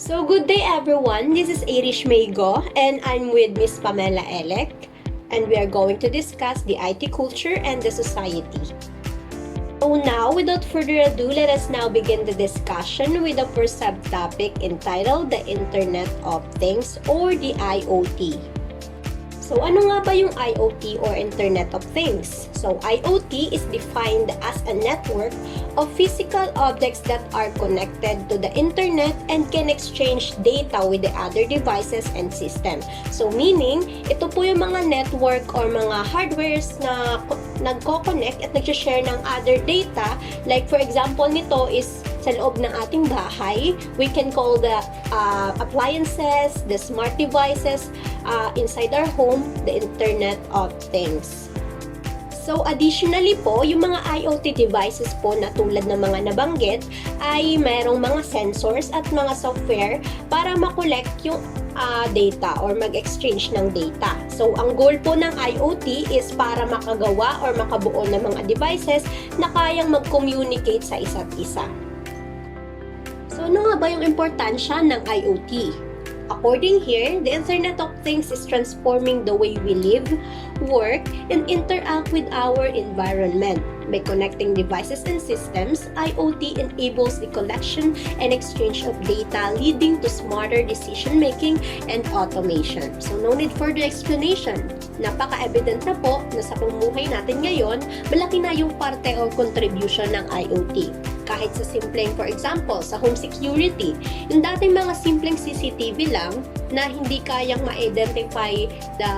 So good day everyone, this is Irish Maygo and I'm with Miss Pamela ELEC and we are going to discuss the IT culture and the society. So now, without further ado, let us now begin the discussion with the first subtopic entitled the Internet of Things or the IoT. So ano nga ba yung IoT or Internet of Things? So IoT is defined as a network of physical objects that are connected to the internet and can exchange data with the other devices and system. So meaning, ito po yung mga network or mga hardwares na nagko-connect at nag-share ng other data. Like for example nito is sa loob ng ating bahay, we can call the appliances, the smart devices inside our home, the Internet of Things. So additionally po, yung mga IoT devices po na tulad ng mga nabanggit ay mayroong mga sensors at mga software para makolekt yung data or mag-exchange ng data. So ang goal po ng IoT is para makagawa or makabuo ng mga devices na kayang mag-communicate sa isa't isa. So ano nga ba yung importansya ng IoT? According here, the Internet of Things is transforming the way we live, work, and interact with our environment. By connecting devices and systems, IoT enables the collection and exchange of data, leading to smarter decision-making and automation. So no need for the explanation. Napaka-evident na po na sa pamumuhay natin ngayon, malaki na yung parte o contribution ng IoT. Kahit sa simpleng, for example, sa home security, yung dating mga simpleng CCTV lang na hindi kayang ma-identify the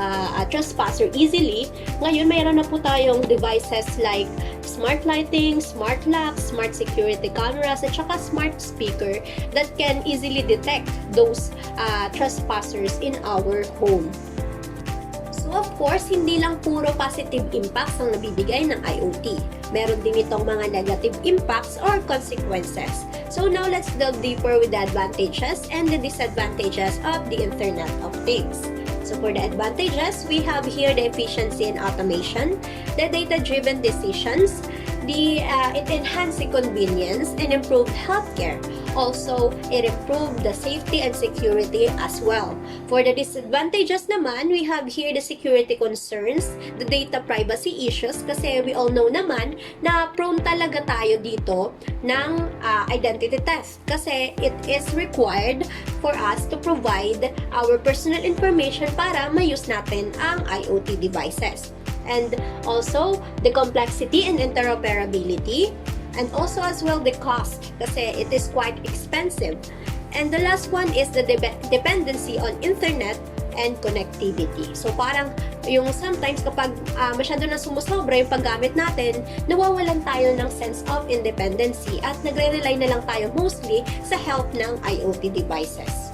trespasser easily, ngayon mayroon na po tayong devices like smart lighting, smart locks, smart security cameras, at saka smart speaker that can easily detect those trespassers in our home. So of course, hindi lang puro positive impacts ang nabibigay ng IoT. Meron din itong mga negative impacts or consequences. So now let's delve deeper with the advantages and the disadvantages of the Internet of Things. So for the advantages, we have here the efficiency and automation, the data-driven decisions, it enhanced the convenience and improved healthcare. Also, it improved the safety and security as well. For the disadvantages naman, we have here the security concerns, the data privacy issues, kasi we all know naman na prone talaga tayo dito ng identity theft kasi it is required for us to provide our personal information para ma-use natin ang IoT devices. And also, the complexity and interoperability, and also as well the cost kasi it is quite expensive. And the last one is the dependency on internet and connectivity. So parang yung sometimes kapag masyado na sumusobra yung paggamit natin, nawawalan tayo ng sense of independency at nagre-rely na lang tayo mostly sa help ng IoT devices.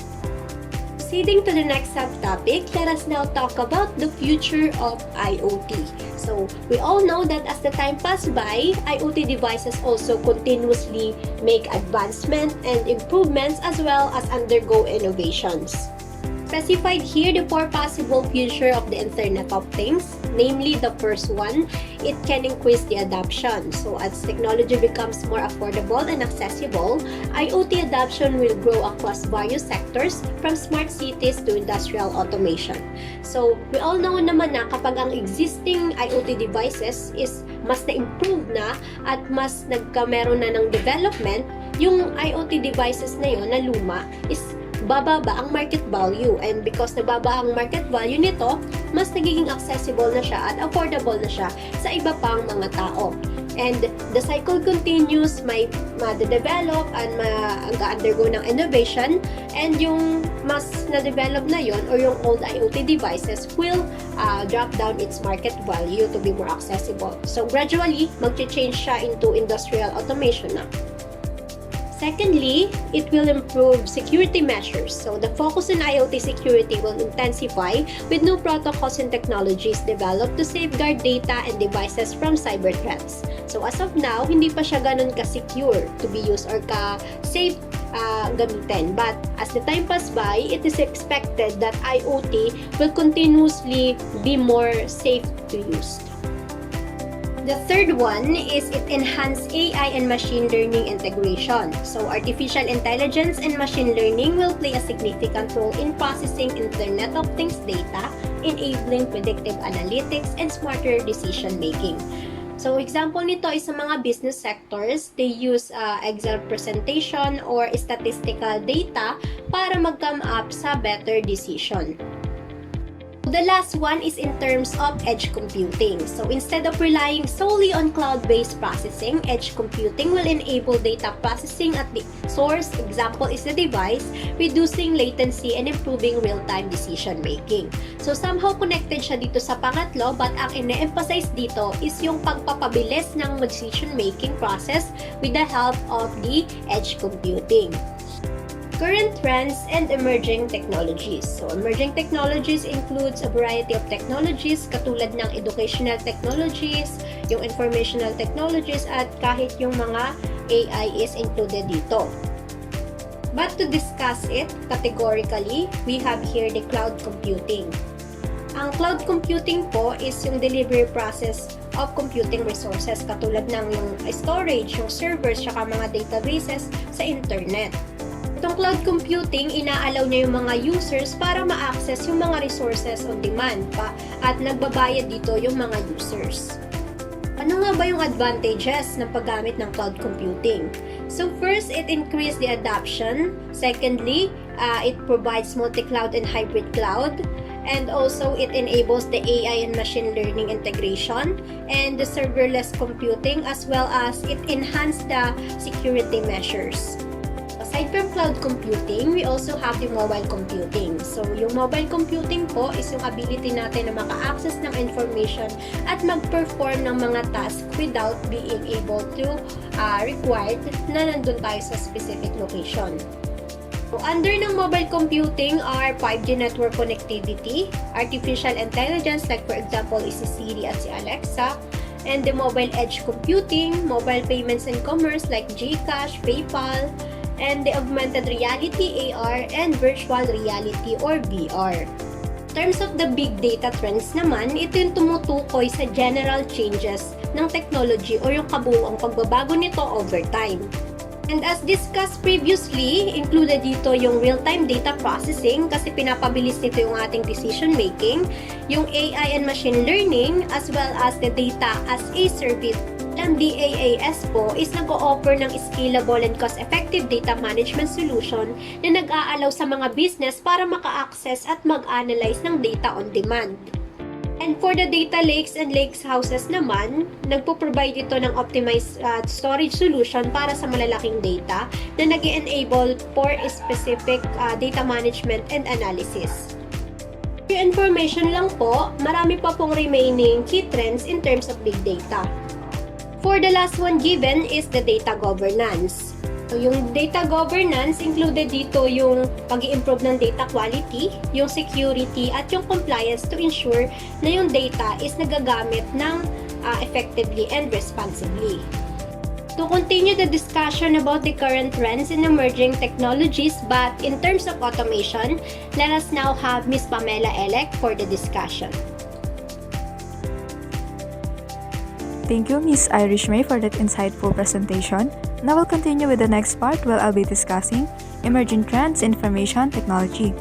Proceeding to the next subtopic, let us now talk about the future of IoT. So, we all know that as the time passes by, IoT devices also continuously make advancement and improvements as well as undergo innovations. Specified here the four possible future of the Internet of Things, namely the first one, it can increase the adoption. So as technology becomes more affordable and accessible, IoT adoption will grow across various sectors from smart cities to industrial automation. So we all know naman na kapag ang existing IoT devices is mas na-improve na at mas meron na ng development, yung IoT devices na yun na luma is bababa ang market value, and because nababa ang market value nito, mas nagiging accessible na siya at affordable na siya sa iba pang mga tao. And the cycle continues, may ma-develop and mag-undergo ng innovation, and yung mas na-develop na yon or yung old IoT devices will drop down its market value to be more accessible. So gradually, mag-change siya into industrial automation na. Secondly, it will improve security measures. So the focus on IoT security will intensify with new protocols and technologies developed to safeguard data and devices from cyber threats. So as of now, hindi pa siya ganun ka-secure to be used or ka-safe gamitin. But as the time passes by, it is expected that IoT will continuously be more safe to use. The third one is it enhances AI and machine learning integration. So artificial intelligence and machine learning will play a significant role in processing Internet of Things data, enabling predictive analytics and smarter decision making. So example nito is sa mga business sectors, they use Excel presentation or statistical data para mag-come up sa better decision. The last one is in terms of edge computing. So instead of relying solely on cloud-based processing, edge computing will enable data processing at the source, example is the device, reducing latency and improving real-time decision making. So somehow connected siya dito sa pangatlo, but ang ine-emphasize dito is yung pagpapabilis ng decision making process with the help of the edge computing. Current trends and emerging technologies. So, emerging technologies includes a variety of technologies katulad ng educational technologies, yung informational technologies, at kahit yung mga AI is included dito. But to discuss it categorically, we have here the cloud computing. Ang cloud computing po is yung delivery process of computing resources katulad ng yung storage, yung servers, saka mga databases sa internet. Itong cloud computing, inaalaw niya yung mga users para ma-access yung mga resources on demand pa at nagbabayad dito yung mga users. Ano nga ba yung advantages ng paggamit ng cloud computing? So first, it increases the adoption. Secondly, it provides multi-cloud and hybrid cloud. And also, it enables the AI and machine learning integration and the serverless computing, as well as it enhances the security measures. Aside from cloud computing, we also have the mobile computing. So, yung mobile computing po is yung ability natin na maka-access ng information at mag-perform ng mga tasks without being able to required na nandun tayo sa specific location. So, under ng mobile computing are 5G network connectivity, artificial intelligence like for example is si Siri at si Alexa, and the mobile edge computing, mobile payments and commerce like GCash, PayPal, and the augmented reality, AR, and virtual reality or VR. In terms of the big data trends naman, ito yung tumutukoy sa general changes ng technology o yung kabuuang pagbabago nito over time. And as discussed previously, included dito yung real-time data processing kasi pinapabilis nito yung ating decision making, yung AI and machine learning, as well as the data as a service. Ang DAAS po is nag-o-offer ng scalable and cost-effective data management solution na nag-aalaw sa mga business para maka-access at mag-analyze ng data on demand. And for the data lakes and lakes houses naman, nagpo-provide ito ng optimized storage solution para sa malalaking data na nag-enable for specific data management and analysis. For information lang po, marami pa pong remaining key trends in terms of big data. For the last one given is the data governance. So, yung data governance, included dito yung pag-i-improve ng data quality, yung security, at yung compliance to ensure na yung data is nagagamit ng effectively and responsibly. To continue the discussion about the current trends in emerging technologies, but in terms of automation, let us now have Ms. Pamela ELEC for the discussion. Thank you, Ms. Irish May, for that insightful presentation. Now we'll continue with the next part where I'll be discussing emerging trends in information technology.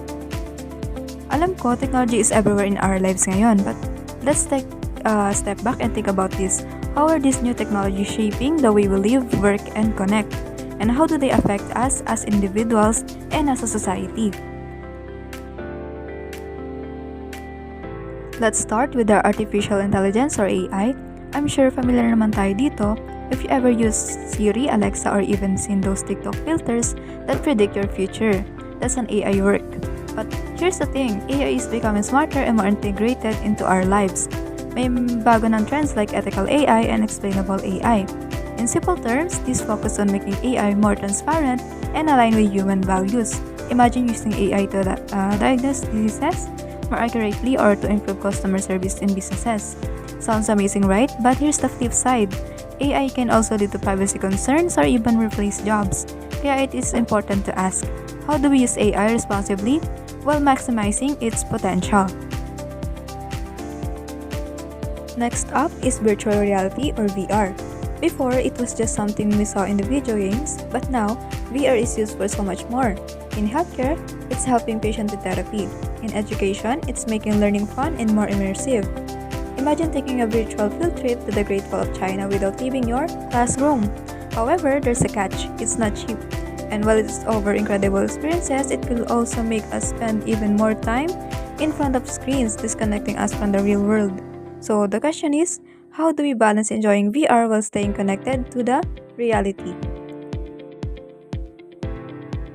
Alam ko, technology is everywhere in our lives ngayon, but let's take a step back and think about this. How are these new technologies shaping the way we live, work, and connect? And how do they affect us as individuals and as a society? Let's start with our artificial intelligence or AI. I'm sure familiar naman tayo dito if you ever use Siri, Alexa, or even seen those TikTok filters that predict your future. That's an AI work. But here's the thing, AI is becoming smarter and more integrated into our lives. May bago ng trends like ethical AI and explainable AI. In simple terms, this focus on making AI more transparent and aligned with human values. Imagine using AI to diagnose diseases more accurately or to improve customer service in businesses. Sounds amazing, right? But here's the flip side. AI can also lead to privacy concerns or even replace jobs. Kaya it is important to ask, how do we use AI responsibly while maximizing its potential? Next up is virtual reality or VR. Before, it was just something we saw in the video games, but now, VR is used for so much more. In healthcare, it's helping patients with therapy. In education, it's making learning fun and more immersive. Imagine taking a virtual field trip to the Great Wall of China without leaving your classroom. However, there's a catch, it's not cheap. And while it's over incredible experiences, it will also make us spend even more time in front of screens, disconnecting us from the real world. So the question is, how do we balance enjoying VR while staying connected to the reality?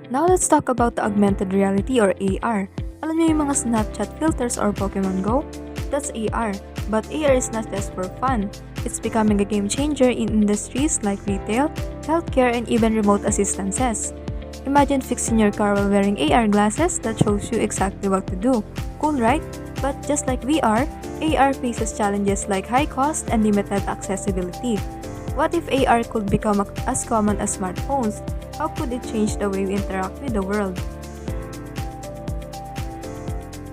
Now let's talk about the augmented reality or AR. Alam niyo yung mga Snapchat filters or Pokemon Go? That's AR. But AR is not just for fun. It's becoming a game changer in industries like retail, healthcare, and even remote assistances. Imagine fixing your car while wearing AR glasses that shows you exactly what to do. Cool, right? But just like VR, AR faces challenges like high cost and limited accessibility. What if AR could become as common as smartphones? How could it change the way we interact with the world?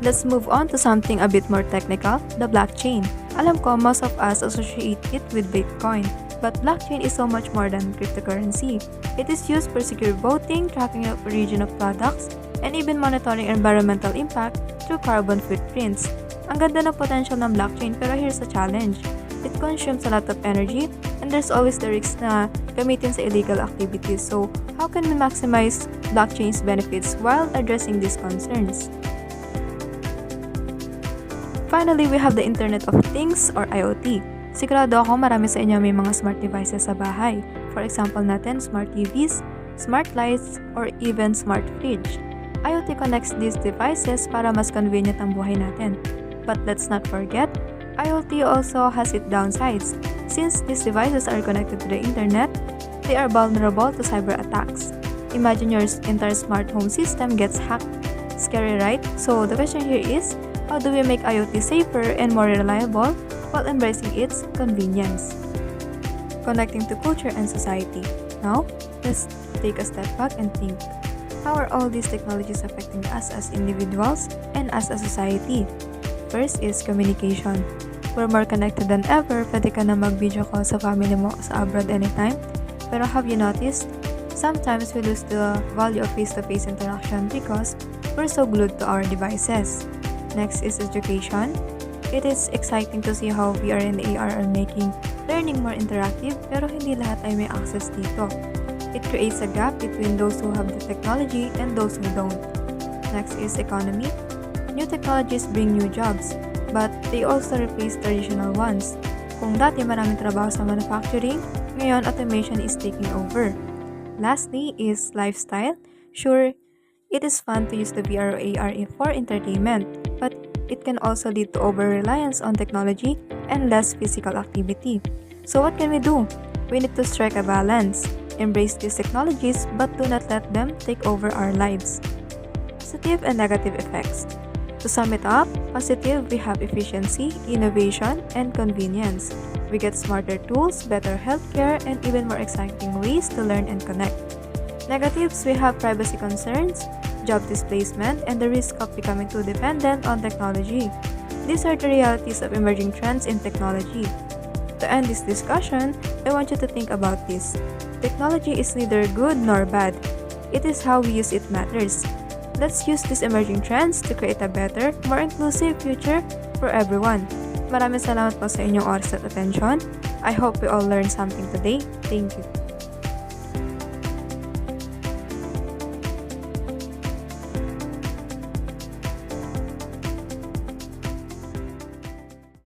Let's move on to something a bit more technical, the blockchain. Alam ko most of us associate it with Bitcoin, but blockchain is so much more than cryptocurrency. It is used for secure voting, tracking of origin of products, and even monitoring environmental impact through carbon footprints. Ang ganda ng potential ng blockchain, pero here's the challenge. It consumes a lot of energy, and there's always the risk na gamitin sa illegal activities. So, how can we maximize blockchain's benefits while addressing these concerns? Finally, we have the Internet of Things or IoT. Sigurado ako marami sa inyo may mga smart devices sa bahay. For example natin, smart TVs, smart lights, or even smart fridge. IoT connects these devices para mas convenient ang buhay natin. But let's not forget, IoT also has its downsides. Since these devices are connected to the internet, they are vulnerable to cyber attacks. Imagine your entire smart home system gets hacked. Scary, right? So the question here is, how do we make IoT safer and more reliable while embracing its convenience? Connecting to culture and society. Now, let's take a step back and think. How are all these technologies affecting us as individuals and as a society? First is communication. We're more connected than ever. Pwede ka na mag-video call sa family mo sa abroad anytime. Pero have you noticed? Sometimes we lose the value of face-to-face interaction because we're so glued to our devices. Next is education. It is exciting to see how VR and AR are making learning more interactive, pero hindi lahat ay may access dito. It creates a gap between those who have the technology and those who don't. Next is economy. New technologies bring new jobs, but they also replace traditional ones. Kung dati maraming trabaho sa manufacturing, ngayon automation is taking over. Lastly is lifestyle. Sure, it is fun to use the VR or AR for entertainment, but it can also lead to over-reliance on technology and less physical activity. So what can we do? We need to strike a balance. Embrace these technologies, but do not let them take over our lives. Positive and negative effects. To sum it up, positive, we have efficiency, innovation, and convenience. We get smarter tools, better healthcare, and even more exciting ways to learn and connect. Negatives, we have privacy concerns, job displacement, and the risk of becoming too dependent on technology. These are the realities of emerging trends in technology. To end this discussion, I want you to think about this. Technology is neither good nor bad. It is how we use it matters. Let's use these emerging trends to create a better, more inclusive future for everyone. Maraming salamat po sa inyong oras at attention. I hope we all learned something today. Thank you.